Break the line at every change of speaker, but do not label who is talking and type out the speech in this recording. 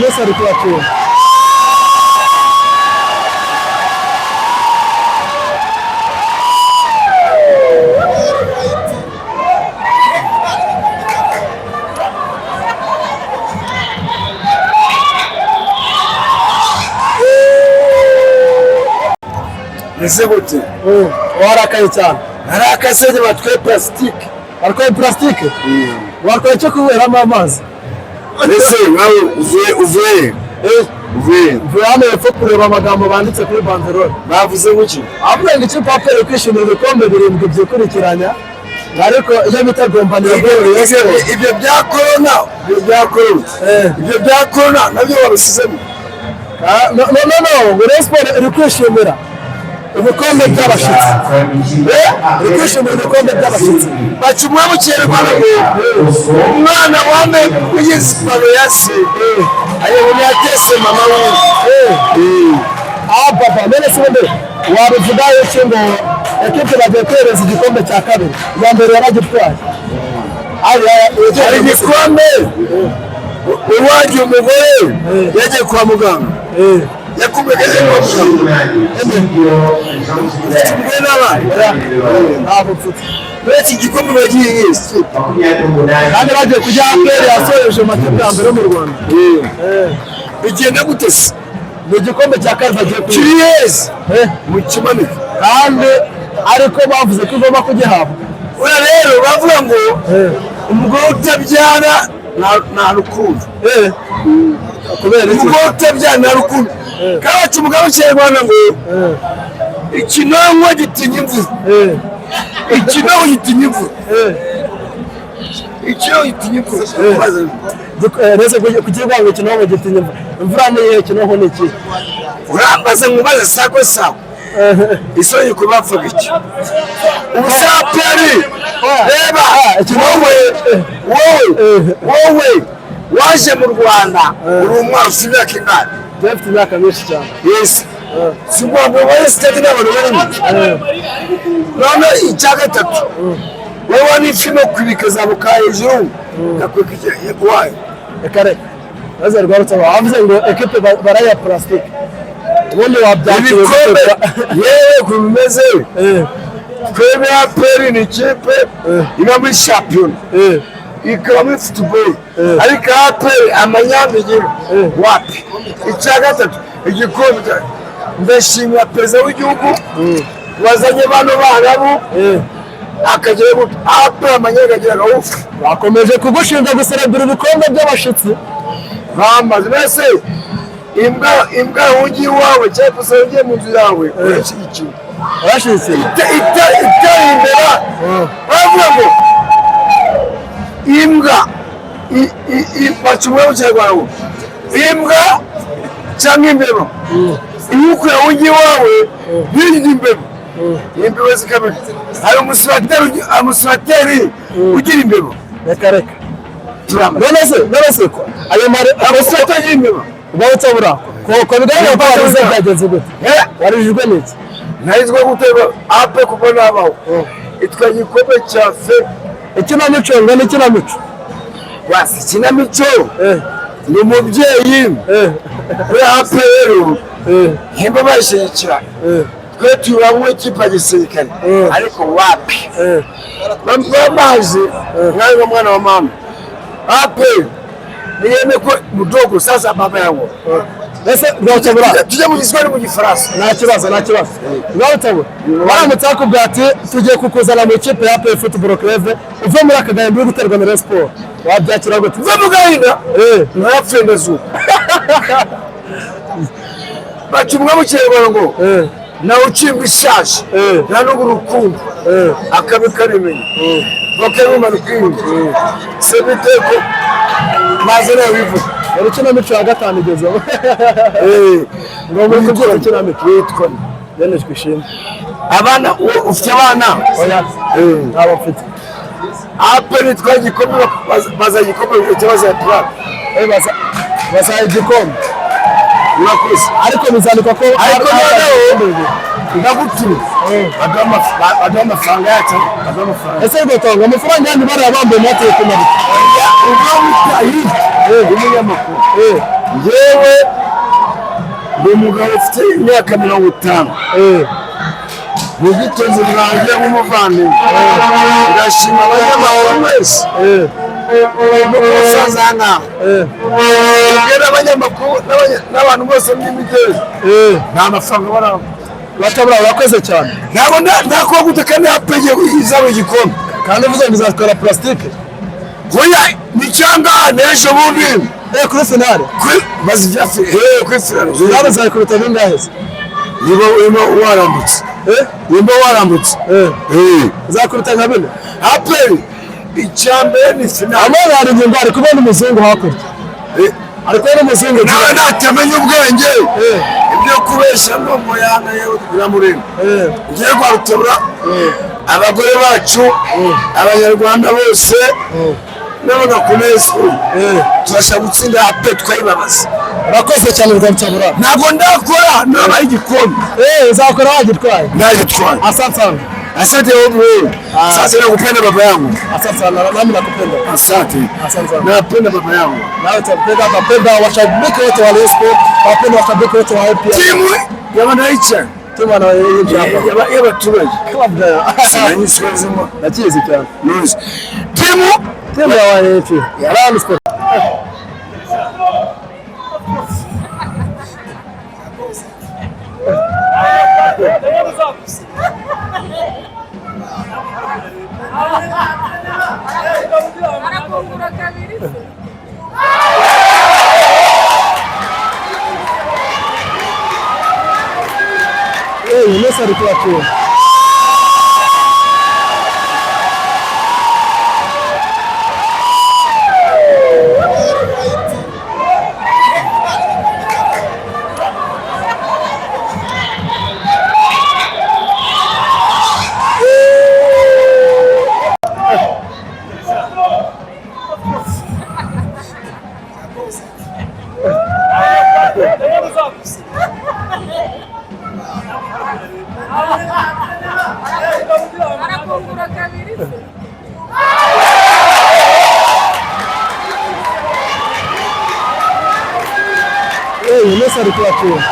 nese ari kubakira
Ese gute?
Warakaye cyane.
Narakase de batwe plastique.
Ariko plastique? Warakaye cyo kuberamo amazi.
Ese nawe uvuye.
Hano hepfo kureba amagambo banditse kuri banderole.
Bavuze nguki?
Avuga ngo icyo papa yo kwishimira ibikombe birindwi byikurikiranya. Ariko iyo bitagomba ni
ibyo bya corona, ibyo bya corona nabyo babisizemo.
No, Sport iri kwishimira ibikombe by'abashitsi. Kwishimira ibikombe by'abashitsi.
Bacumwa mu Kinyarwanda umwana wame kugeza paro yase. Ayo yatese mama we.
Papa nene sibende wabivuga yuko ngo ekipe bagiye kwereza igikombe cya kabiri. Ya mbere yaragitwaye.
Ari igikombe. Uwaje umugore yagiye kwa muganga. Yakumegeje kwa muganga. Beti igikombe bagiye yese.
Kandi bagiye kujya mbere yasoreje amakipe ya mbere mu Rwanda.
Bigenda gutese.
Mu gikombe cya kabiri bagiye
Cheers. Mu Ikinamico.
Kandi ariko bavuze ko igomba kugihabwa.
Ura rero bavuga ngo umugore utabyara nta rukundo.
Kubera iki?
Umugore utabyara nta rukundo. Kabacu umugabo cy'Rwanda ngo ikinonko gitinya imvura. Ikinonko gitinya imvura. Icyo gitinya imvura.
Rese kugirwa ngo ikinonko gitinya imvura. Imvura ni iyihe kinonko ni iki?
Urambaza ngubaze sako. Isonye kubavuga iki? Ubusaperi. Reba wowe waje mu Rwanda uri umwana ufite imyaka ingana?
Dufite imyaka myinshi cyane.
Yes. Sibwo wowe sitade n'abantu barimo. None icya gatatu. Wowe ni filime kwibika za bukaye hejuru. Gakwikije yegwaye.
Ekare. Aza Rwarutabura avuze ngo equipe baraya plastique. Ubundi wabyakira
yewe kumeze. Twebe aperi ni kipe iba muri champion. Ikaba muri football. Ariko aperi amanyambige wapi? Icya gatatu igikombe ndashimira perezida w'igihugu wazanye bano barabu akagera aperi amanyagagira gawufu.
Bakomeje kugushinja guserebura ibikombe by'abashitsi.
Bamaze bese imbwa hungi wawe cyangwa se ugiye mu nzu yawe urashyigikiye.
Urashitse
imbere bavuga ngo imbwa bacumwe mu Kinyarwanda imbwa cyangwa imbeba iyo ukuye hungi wawe hirya imbeba imbeba zikamera. Hari umusirateri ugira imbeba.
Reka none se ko ayo
abasirateri y'imbeba
Rwarutabura ko bigaragara ko waruze byagenze gute? Warijijwe n'iki?
Nahizwe guteba ape kuko nabaho. Itwa igikombe cya fe.
Ikinamico ngo ni ikinamico.
Basi ikinamico ni umubyeyi kuri ape rero hemba bashyigikira. Twe turabwo ikipe gisirikare ariko wapi bamaze nkaho mwana wa mama ape niyeme ko mudogo sasa baba yangu.
Ese Rwarutabura
tujye mu Giswahili mu Gifaransa.
Nta kibazo. Rwarutabura baramutse bakubwira ati tugiye kukuzana mu ikipe ya APR Football Club uve muri aka Gahinda uri guterwa na Sport, wabyakira gute?
Uve mu Gahinda ntapfe ndazuba. Bacumwa mu Kinyarwanda ngo nawe ucibwa ishaje nta n'ubwo urukundo akabi karimenya bakabimana ukwinga sebiteko maze nawe wivuga.
Yari ikinamico ya gatanu igezeho. Ngo muri kubyina ikinamico
witwa
Dene twishimye.
Abana ufite abana?
Aba mfite.
Aperi twagikombe baza igikombe cyabaza ya Plastique.
Baza igikombe.
Urakoze.
Ariko bizandikwa ko
ndaguturu amafaranga yacu amafaranga.
Ese gutanga amafaranga yandi bari abambaye natwe kumara.
Umunyamakuru Yewe ni umugabo ufite imyaka 50. Mu gitondo bwanjye nk'umuvandimwe ndashima abanyamakuru wese n'umusaza nkawe ubwira abanyamakuru n'abantu bose n'imigezi nta mafaranga baramba
Rwarutabura urakoze cyane
ntabwo ntakuba guteka ntapege izaba igikombe
kandi uvuze ngo izatwara Plastique
oya ni cyangwa n'ejo bundi
kuri finale
bazijya kuri finale
finale zayikubita bingahe
niba warambutse
zakubita nka bine
aperi icyambere ni finale
amara hari ingingo ari kubona umuzungu hakurya ari kubona umuzungu
nawe natamenya ubwenge ibyo kubeshya no muyana yewe biramurema ngiye Rwarutabura abagore bacu abanyarwanda bose n'abagakomeye turashaka gutsinda ape twayibabaza
urakoze cyane Rwarutabura
ntabwo ndakora nabaye igikombe
uzakora wagitwaye
ndagitwaye asante wewe sasa nakupenda baba yangu
asante sana nami nakupenda
asante
sana
napenda baba yangu
nawe napenda washabiki wote wa Lesco napenda washabiki wote wa APR
timu y'abanaicha
timu anayeje hapa
y'abaturage
kabla
sinani swazimo
nakizi cyane
nose timu
ya wanefi yarani sport Nessa alikuwa tu nessa alikuwa tu